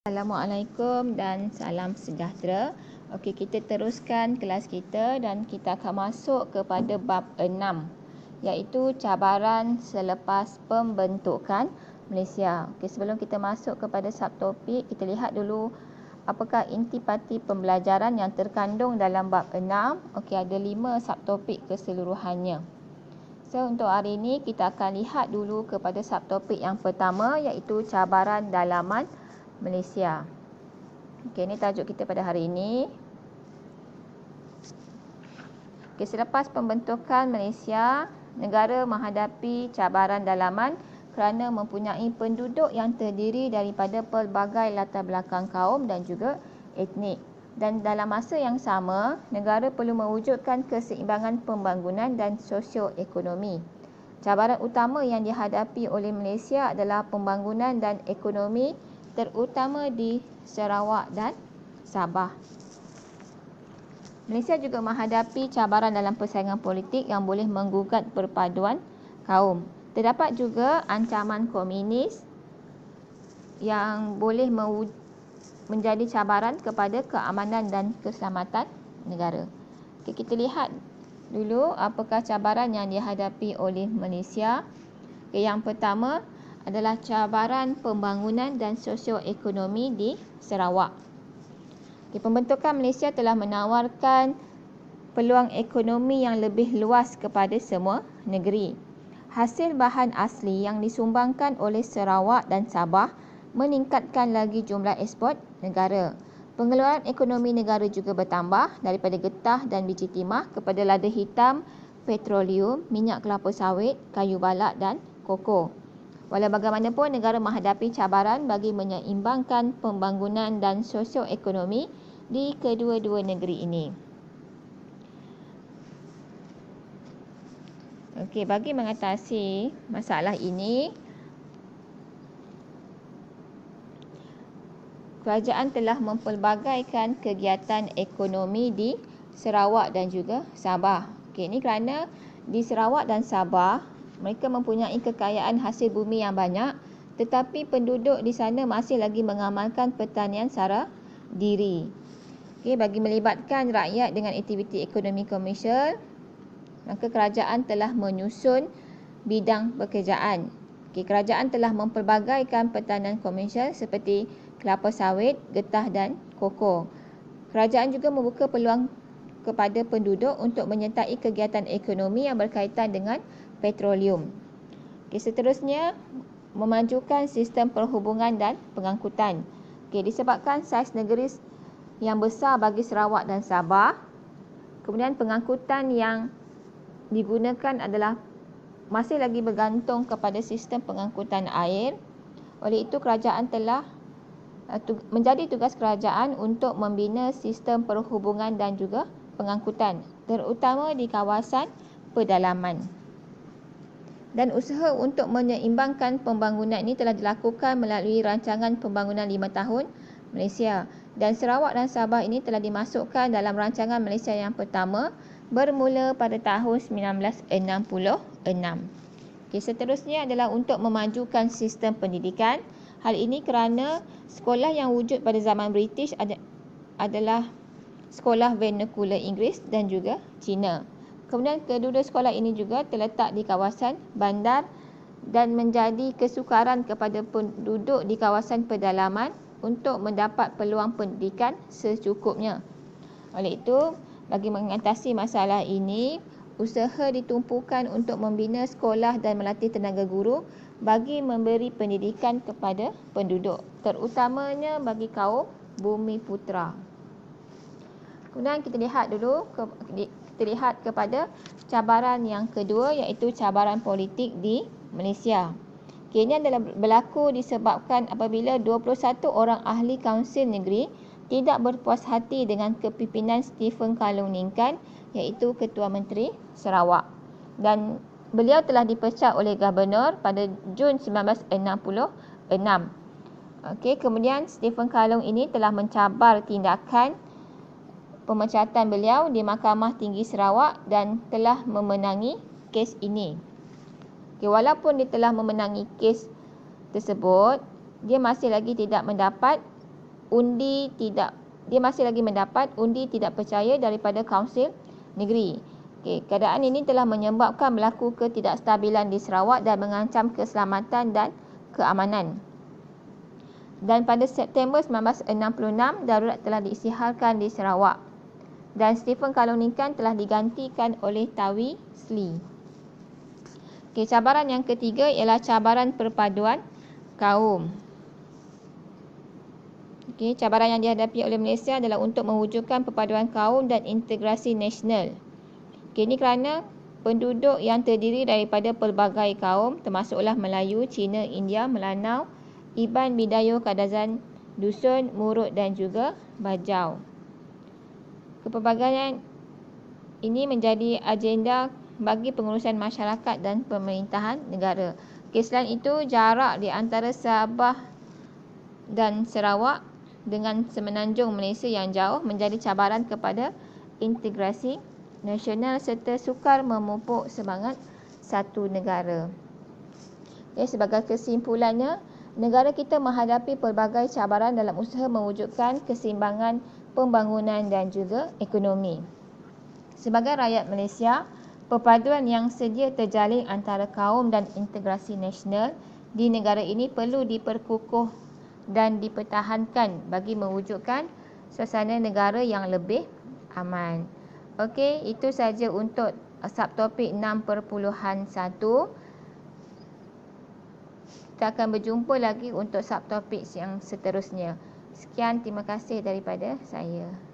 Assalamualaikum dan salam sejahtera. Okey, kita teruskan kelas kita dan kita akan masuk kepada bab 6 iaitu cabaran selepas pembentukan Malaysia. Okey, sebelum kita masuk kepada subtopik, kita lihat dulu apakah intipati pembelajaran yang terkandung dalam bab 6. Okey, ada 5 subtopik keseluruhannya. So, untuk hari ini kita akan lihat dulu kepada subtopik yang pertama iaitu cabaran dalaman Malaysia. Okey, ini tajuk kita pada hari ini. Okey, selepas pembentukan Malaysia, negara menghadapi cabaran dalaman kerana mempunyai penduduk yang terdiri daripada pelbagai latar belakang kaum dan juga etnik. Dan dalam masa yang sama, negara perlu mewujudkan keseimbangan pembangunan dan sosioekonomi. Cabaran utama yang dihadapi oleh Malaysia adalah pembangunan dan ekonomi terutama di Sarawak dan Sabah. Malaysia juga menghadapi cabaran dalam persaingan politik yang boleh menggugat perpaduan kaum. Terdapat juga ancaman komunis yang boleh menjadi cabaran kepada keamanan dan keselamatan negara. Okay, kita lihat dulu apakah cabaran yang dihadapi oleh Malaysia. Okay, yang pertama adalah cabaran pembangunan dan sosioekonomi di Sarawak. Pembentukan Malaysia telah menawarkan peluang ekonomi yang lebih luas kepada semua negeri. Hasil bahan asli yang disumbangkan oleh Sarawak dan Sabah meningkatkan lagi jumlah ekspor negara. Pengeluaran ekonomi negara juga bertambah daripada getah dan biji timah kepada lada hitam, petroleum, minyak kelapa sawit, kayu balak dan koko. Walau bagaimanapun, negara menghadapi cabaran bagi menyeimbangkan pembangunan dan sosioekonomi di kedua-dua negeri ini. Okey, bagi mengatasi masalah ini, kerajaan telah mempelbagaikan kegiatan ekonomi di Sarawak dan juga Sabah. Okey, ini kerana di Sarawak dan Sabah mereka mempunyai kekayaan hasil bumi yang banyak, tetapi penduduk di sana masih lagi mengamalkan pertanian sara diri. Okey, bagi melibatkan rakyat dengan aktiviti ekonomi komersial, maka kerajaan telah menyusun bidang pekerjaan. Okey, kerajaan telah mempelbagaikan pertanian komersial seperti kelapa sawit, getah dan koko. Kerajaan juga membuka peluang kepada penduduk untuk menyertai kegiatan ekonomi yang berkaitan dengan petroleum. Okay, seterusnya, memajukan sistem perhubungan dan pengangkutan. Okay, disebabkan saiz negeri yang besar bagi Sarawak dan Sabah, kemudian pengangkutan yang digunakan adalah masih lagi bergantung kepada sistem pengangkutan air. Oleh itu, kerajaan telah menjadi tugas kerajaan untuk membina sistem perhubungan dan juga pengangkutan, terutama di kawasan pedalaman. Dan usaha untuk menyeimbangkan pembangunan ini telah dilakukan melalui rancangan pembangunan 5 tahun Malaysia. Dan Sarawak dan Sabah ini telah dimasukkan dalam rancangan Malaysia yang pertama bermula pada tahun 1966. Okay, seterusnya adalah untuk memajukan sistem pendidikan. Hal ini kerana sekolah yang wujud pada zaman British adalah sekolah vernacular Inggeris dan juga Cina. Kemudian kedua-dua sekolah ini juga terletak di kawasan bandar dan menjadi kesukaran kepada penduduk di kawasan pedalaman untuk mendapat peluang pendidikan secukupnya. Oleh itu, bagi mengatasi masalah ini, usaha ditumpukan untuk membina sekolah dan melatih tenaga guru bagi memberi pendidikan kepada penduduk, terutamanya bagi kaum Bumi Putera. Kemudian kita lihat kepada cabaran yang kedua iaitu cabaran politik di Malaysia. Okay, ini adalah berlaku disebabkan apabila 21 orang ahli Kaunsil Negeri tidak berpuas hati dengan kepimpinan Stephen Kalong Ningkan iaitu Ketua Menteri Sarawak. Dan beliau telah dipecat oleh Gubernur pada Jun 1966. Okay, kemudian Stephen Kalong ini telah mencabar tindakan pemecatan beliau di Mahkamah Tinggi Sarawak dan telah memenangi kes ini. Okay, walaupun dia telah memenangi kes tersebut, dia masih lagi tidak mendapat dia masih lagi mendapat undi tidak percaya daripada Kaunsil Negeri. Okey, keadaan ini telah menyebabkan berlaku ketidakstabilan di Sarawak dan mengancam keselamatan dan keamanan. Dan pada September 1966, darurat telah diisytiharkan di Sarawak. Dan Stephen Kalonikan telah digantikan oleh Tawi Sli. Okey, cabaran yang ketiga ialah cabaran perpaduan kaum. Okey, cabaran yang dihadapi oleh Malaysia adalah untuk mewujudkan perpaduan kaum dan integrasi nasional. Okey, ini kerana penduduk yang terdiri daripada pelbagai kaum termasuklah Melayu, Cina, India, Melanau, Iban, Bidayuh, Kadazan, Dusun, Murut dan juga Bajau. Kepelbagaian ini menjadi agenda bagi pengurusan masyarakat dan pemerintahan negara. Okey, selain itu, jarak di antara Sabah dan Sarawak dengan semenanjung Malaysia yang jauh menjadi cabaran kepada integrasi nasional serta sukar memupuk semangat satu negara. Okay, sebagai kesimpulannya, negara kita menghadapi pelbagai cabaran dalam usaha mewujudkan keseimbangan pembangunan dan juga ekonomi. Sebagai rakyat Malaysia, perpaduan yang sedia terjalin antara kaum dan integrasi nasional di negara ini perlu diperkukuh dan dipertahankan bagi mewujudkan suasana negara yang lebih aman. Okey, itu saja untuk subtopik 6.1. Kita akan berjumpa lagi untuk subtopik yang seterusnya. Sekian, terima kasih daripada saya.